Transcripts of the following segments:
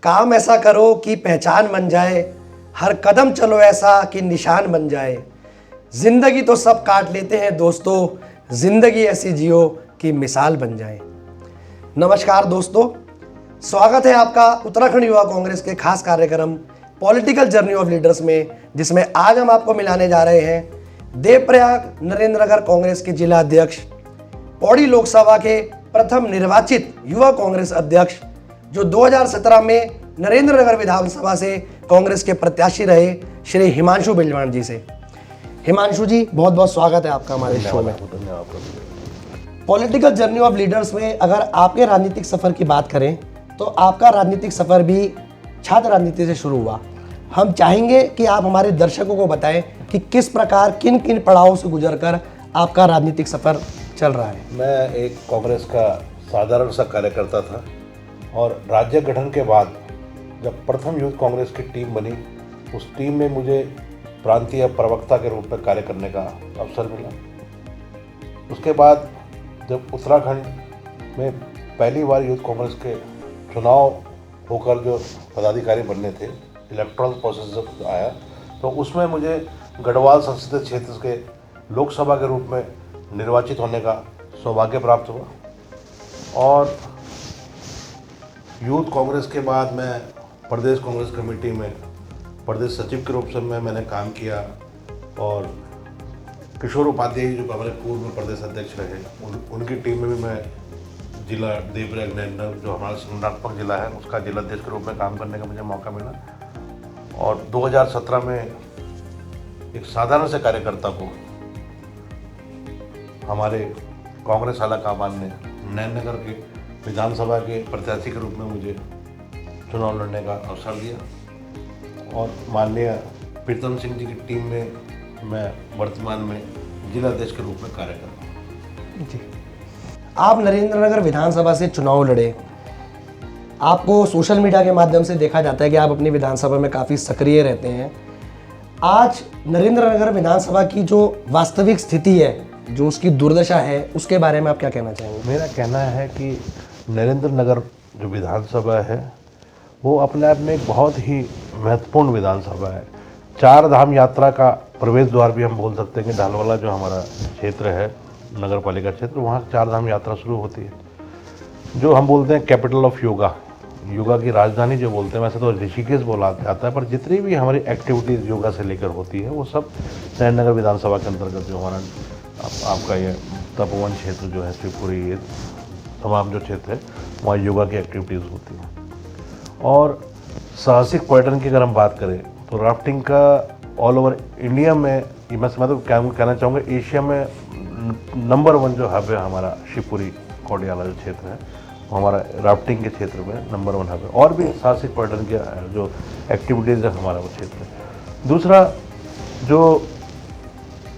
काम ऐसा करो कि पहचान बन जाए, हर कदम चलो ऐसा कि निशान बन जाए। जिंदगी तो सब काट लेते हैं दोस्तों, जिंदगी ऐसी जियो कि मिसाल बन जाए। नमस्कार दोस्तों, स्वागत है आपका उत्तराखंड युवा कांग्रेस के खास कार्यक्रम पॉलिटिकल जर्नी ऑफ लीडर्स में, जिसमें आज हम आपको मिलाने जा रहे हैं देवप्रयाग नरेंद्रनगर कांग्रेस के जिला अध्यक्ष, पौड़ी लोकसभा के प्रथम निर्वाचित युवा कांग्रेस अध्यक्ष, जो 2017 में नरेंद्रनगर विधानसभा से कांग्रेस के प्रत्याशी रहे, श्री हिमांशु बिलवान जी से। हिमांशु जी, बहुत बहुत स्वागत है आपका हमारे शो में। पॉलिटिकल जर्नी ऑफ लीडर्स में अगर आपके राजनीतिक सफर की बात करें तो आपका राजनीतिक सफर भी छात्र राजनीति से शुरू हुआ। हम चाहेंगे कि आप हमारे दर्शकों को बताएं कि किस प्रकार किन किन पड़ावों से गुजरकर आपका राजनीतिक सफर चल रहा है। मैं एक कांग्रेस का साधारण सा कार्यकर्ता था और राज्य गठन के बाद जब प्रथम यूथ कांग्रेस की टीम बनी, उस टीम में मुझे प्रांतीय प्रवक्ता के रूप में कार्य करने का अवसर मिला। उसके बाद जब उत्तराखंड में पहली बार यूथ कांग्रेस के चुनाव होकर जो पदाधिकारी बनने थे, इलेक्टोरल प्रोसेस जब आया, तो उसमें मुझे गढ़वाल संसदीय क्षेत्र के लोकसभा के रूप में निर्वाचित होने का सौभाग्य प्राप्त हुआ। और यूथ कांग्रेस के बाद मैं प्रदेश कांग्रेस कमेटी में प्रदेश सचिव के रूप से मैंने काम किया और किशोर उपाध्याय जो हमारे पूर्व में प्रदेश अध्यक्ष रहे, उनकी टीम में भी मैं जिला देवप्रयाग नरेंद्रनगर, जो हमारा संगठनात्मक जिला है, उसका जिला अध्यक्ष के रूप में काम करने का मुझे मौका मिला। और 2017 में एक साधारण से कार्यकर्ता को हमारे कांग्रेस आलाकमान ने नरेंद्रनगर के विधानसभा के प्रत्याशी के रूप में मुझे चुनाव लड़ने का अवसर दिया और माननीय प्रीतम सिंह जी की टीम में मैं वर्तमान में जिला अध्यक्ष के रूप में कार्य कर रहा हूँ। जी, आप नरेंद्रनगर विधानसभा से चुनाव लड़े। आपको सोशल मीडिया के माध्यम से देखा जाता है कि आप अपनी विधानसभा में काफ़ी सक्रिय रहते हैं। आज नरेंद्रनगर विधानसभा की जो वास्तविक स्थिति है, जो उसकी दुर्दशा है, उसके बारे में आप क्या कहना चाहेंगे? मेरा कहना है कि नरेंद्रनगर जो विधानसभा है वो अपने आप में एक बहुत ही महत्वपूर्ण विधानसभा है। चार धाम यात्रा का प्रवेश द्वार भी हम बोल सकते हैं कि ढालवाला जो हमारा क्षेत्र है, नगर पालिका क्षेत्र, वहाँ चार धाम यात्रा शुरू होती है, जो हम बोलते हैं कैपिटल ऑफ योगा, योगा की राजधानी जो बोलते हैं। वैसे तो ऋषिकेश बोला जाता है, पर जितनी भी हमारी एक्टिविटीज़ योगा से लेकर होती है वो सब नरेंद्रनगर विधानसभा के अंतर्गत जो हमारा आपका ये तपोवन क्षेत्र जो है, शिवपुरी, ये तमाम जो क्षेत्र है वहाँ योगा की एक्टिविटीज़ होती हैं। और साहसिक पर्यटन की अगर हम बात करें तो राफ्टिंग का ऑल ओवर इंडिया में, मैं तो कहना चाहूँगा एशिया में नंबर 1 जो हब है हमारा शिवपुरी कोडियाला जो क्षेत्र है, वो हमारा राफ्टिंग के क्षेत्र में नंबर 1 हब है। और भी साहसिक पर्यटन के जो एक्टिविटीज़ है हमारा वो क्षेत्र है। दूसरा, जो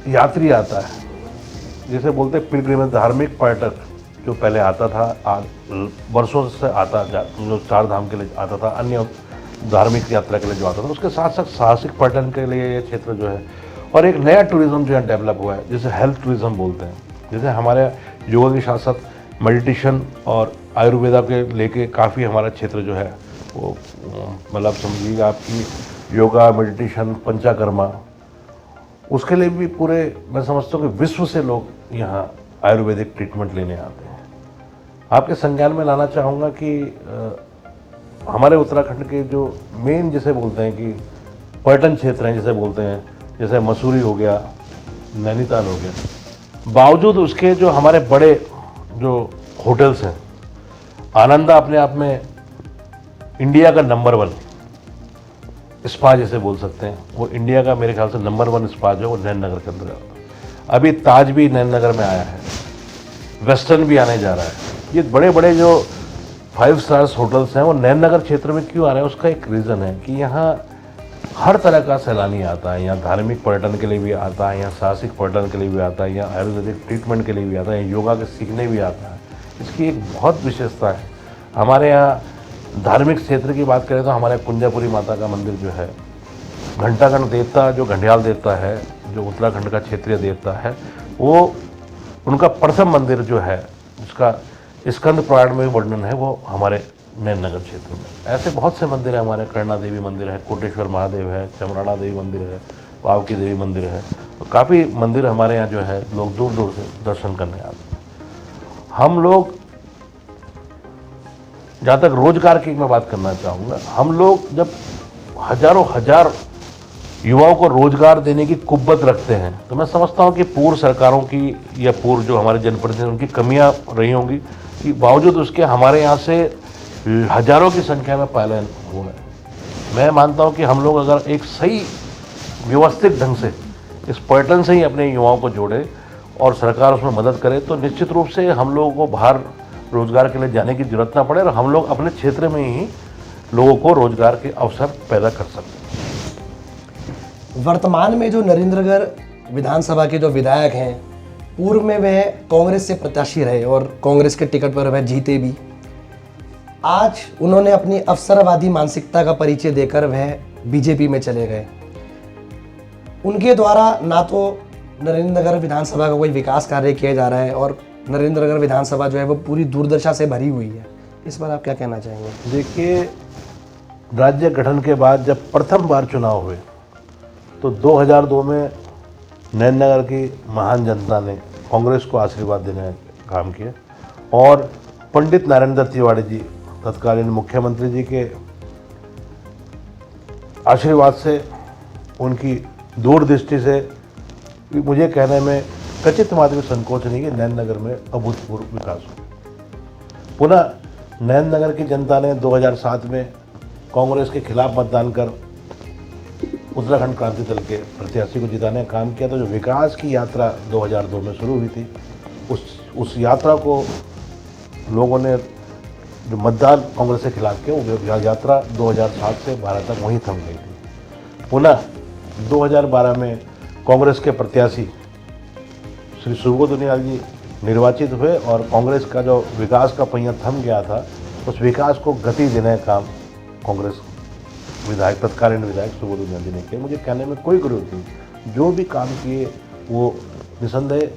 यात्री आता है, जिसे बोलते हैं पिलग्रिमेज, धार्मिक पर्यटक जो पहले आता था, वर्षों से आता, जो चार धाम के लिए आता था, अन्य धार्मिक यात्रा के लिए जो आता था, उसके साथ साथ साहसिक पर्यटन के लिए ये क्षेत्र जो है, और एक नया टूरिज्म जो है डेवलप हुआ है, जिसे हेल्थ टूरिज्म बोलते हैं। जैसे हमारे योगा के साथ साथ मेडिटेशन और आयुर्वेदा के लेके काफ़ी हमारा क्षेत्र जो है वो, मतलब समझिएगा आपकी योगा, मेडिटेशन, पंचाकर्मा, उसके लिए भी पूरे, मैं समझता हूँ कि विश्व से लोग यहाँ आयुर्वेदिक ट्रीटमेंट लेने आते हैं। आपके संज्ञान में लाना चाहूँगा कि हमारे उत्तराखंड के जो मेन जिसे बोलते हैं कि पर्यटन क्षेत्र हैं, जिसे बोलते हैं, जैसे मसूरी हो गया, नैनीताल हो गया, बावजूद उसके जो हमारे बड़े जो होटल्स हैं, आनंदा अपने आप में इंडिया का नंबर 1 स्पा जिसे बोल सकते हैं, वो इंडिया का मेरे ख्याल से नंबर 1 स्पा जो वो नरेंद्रनगर के अंदर आता है। अभी ताज भी नरेंद्रनगर में आया है, वेस्टर्न भी आने जा रहा है। ये बड़े बड़े जो 5 स्टार्स होटल्स हैं वो नरेंद्रनगर क्षेत्र में क्यों आ रहे हैं, उसका एक रीज़न है कि यहाँ हर तरह का सैलानी आता है। यहाँ धार्मिक पर्यटन के लिए भी आता है, यहाँ साहसिक पर्यटन के लिए भी आता है, यहाँ आयुर्वेदिक ट्रीटमेंट के लिए भी आता है, योगा के सीखने भी आता है। इसकी एक बहुत विशेषता है। हमारे यहाँ धार्मिक क्षेत्र की बात करें तो हमारे कुंजापुरी माता का मंदिर जो है, घंटागण देवता जो घंटियाल देवता है, जो उत्तराखंड का क्षेत्रीय देवता है, वो उनका प्रथम मंदिर जो है, जिसका स्कंद पुराण में वर्णन है, वो हमारे नैन नगर क्षेत्र में। ऐसे बहुत से मंदिर हैं हमारे, करना देवी मंदिर है, कोटेश्वर महादेव है, चमराना देवी मंदिर है, पावकी देवी मंदिर है। तो काफ़ी मंदिर हमारे यहाँ जो है लोग दूर दूर से दर्शन करने आते हैं। हम लोग, जहाँ तक रोजगार की मैं बात करना चाहूँगा, हम लोग जब हजारों हजार युवाओं को रोजगार देने की कुव्वत रखते हैं, तो मैं समझता हूँ कि पूर्व सरकारों की या पूर्व जो हमारे जनप्रतिनिधि उनकी कमियाँ रही होंगी, कि बावजूद उसके हमारे यहाँ से हजारों की संख्या में पलायन हुआ है। मैं मानता हूँ कि हम लोग अगर एक सही व्यवस्थित ढंग से इस पर्यटन से ही अपने युवाओं को जोड़े और सरकार उसमें मदद करे, तो निश्चित रूप से हम लोगों को बाहर रोजगार के लिए जाने की जरूरत ना पड़े और हम लोग अपने क्षेत्र में ही लोगों को रोजगार के अवसर पैदा कर सकते हैं। वर्तमान में जो नरेंद्रगढ़ विधानसभा के जो विधायक हैं, पूर्व में वह कांग्रेस से प्रत्याशी रहे और कांग्रेस के टिकट पर वह जीते भी। आज उन्होंने अपनी अवसरवादी मानसिकता का परिचय देकर वह बीजेपी में चले गए। उनके द्वारा ना तो नरेंद्रनगर विधानसभा का कोई विकास कार्य किया जा रहा है और नरेंद्रनगर विधानसभा जो है वो पूरी दुर्दशा से भरी हुई है। इस पर आप क्या कहना चाहेंगे? देखिए, राज्य गठन के बाद जब प्रथम बार चुनाव हुए तो 2002 में नैननगर की महान जनता ने कांग्रेस को आशीर्वाद देने का काम किया और पंडित नरेंद्र दत्त तिवारी जी, तत्कालीन मुख्यमंत्री जी के आशीर्वाद से, उनकी दूरदृष्टि से, मुझे कहने में कचित मात्र भी संकोच नहीं कि नैननगर में अभूतपूर्व विकास हो। पुनः नैननगर की जनता ने 2007 में कांग्रेस के खिलाफ मतदान कर उत्तराखंड क्रांति दल के प्रत्याशी को जिताने का काम किया। तो जो विकास की यात्रा 2002 में शुरू हुई थी, उस यात्रा को लोगों ने, जो मतदान कांग्रेस के खिलाफ किया, वो यात्रा 2007 से 12 तक वहीं थम गई थी। पुनः 2012 में कांग्रेस के प्रत्याशी श्री सुबोध उनियाल जी निर्वाचित हुए और कांग्रेस का जो विकास का पहिया थम गया था, उस विकास को गति देने का काम कांग्रेस विधायक, तत्कालीन विधायक सुबोध उनियाल जी ने किया। मुझे कहने में कोई गुरुत नहीं, जो भी काम किए वो निसंदेह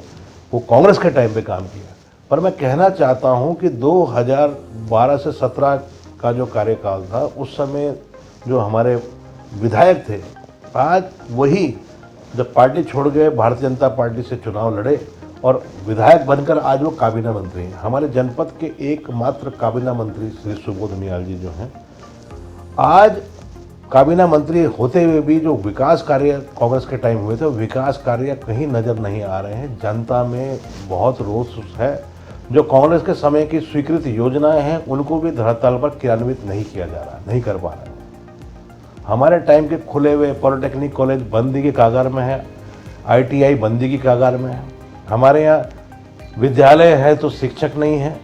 वो कांग्रेस के टाइम पे काम किया। पर मैं कहना चाहता हूं कि 2012 से 17 का जो कार्यकाल था, उस समय जो हमारे विधायक थे, आज वही जब पार्टी छोड़ गए, भारतीय जनता पार्टी से चुनाव लड़े और विधायक बनकर आज वो काबीना मंत्री हैं। हमारे जनपद के एकमात्र काबीना मंत्री श्री सुबोध उनियाल जी जो हैं, आज काबीना मंत्री होते हुए भी जो विकास कार्य कांग्रेस के टाइम हुए थे, वो विकास कार्य कहीं नज़र नहीं आ रहे हैं। जनता में बहुत रोष है। जो कांग्रेस के समय की स्वीकृत योजनाएं हैं, उनको भी धरातल पर क्रियान्वित नहीं किया जा रहा, नहीं कर पा रहा है। हमारे टाइम के खुले हुए पॉलिटेक्निक कॉलेज बंदी के कागार में है, ITI बंदी की कागार में है। हमारे यहाँ विद्यालय है तो शिक्षक नहीं है,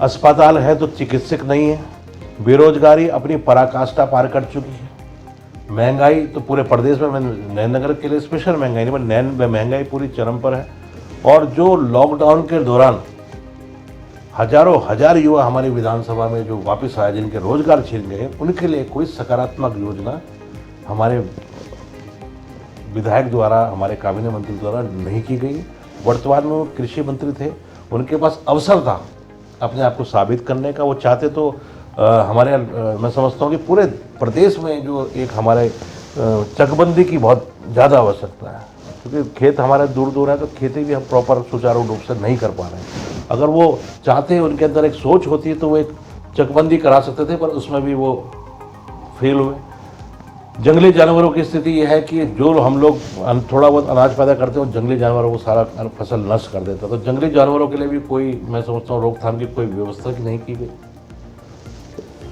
अस्पताल है तो चिकित्सक नहीं है, बेरोजगारी अपनी पराकाष्ठा पार कर चुकी है, महंगाई तो पूरे प्रदेश में, नैननगर के लिए स्पेशल महंगाई नहीं, पर नैन में महंगाई पूरी चरम पर है। और जो लॉकडाउन के दौरान हजारों हजार युवा हमारी विधानसभा में जो वापस आए, जिनके रोजगार छीन गए, उनके लिए कोई सकारात्मक योजना हमारे विधायक द्वारा, हमारे काबीना मंत्री द्वारा नहीं की गई। वर्तमान में वो कृषि मंत्री थे, उनके पास अवसर था अपने आप को साबित करने का। वो चाहते तो हमारे, मैं समझता हूँ कि पूरे प्रदेश में जो एक हमारे चकबंदी की बहुत ज़्यादा आवश्यकता है, क्योंकि खेत हमारे दूर दूर है, तो खेती भी हम प्रॉपर सुचारू रूप से नहीं कर पा रहे हैं। अगर वो चाहते, उनके अंदर एक सोच होती तो वो एक चकबंदी करा सकते थे, पर उसमें भी वो फेल हुए। जंगली जानवरों की स्थिति यह है कि जो हम लोग थोड़ा बहुत अनाज पैदा करते हैं, जंगली जानवरों को सारा फसल नष्ट कर देता। तो जंगली जानवरों के लिए भी कोई, मैं समझता हूँ, रोकथाम की कोई व्यवस्था नहीं की गई।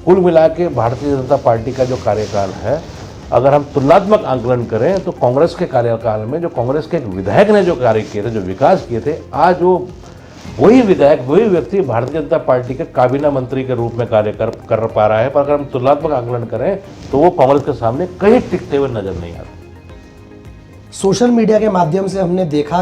कुल मिला के भारतीय जनता पार्टी का जो कार्यकाल है, अगर हम तुलनात्मक आंकलन करें तो कांग्रेस के कार्यकाल में जो कांग्रेस के एक विधायक ने जो कार्य किए थे, जो विकास किए थे, आज वो वही विधायक, वही व्यक्ति भारतीय जनता पार्टी के काबीना मंत्री के रूप में कार्य कर पा रहा है। पर अगर हम तुलनात्मक आंकलन करें तो वो कांग्रेस के सामने कहीं टिकते हुए नजर नहीं आते। सोशल मीडिया के माध्यम से हमने देखा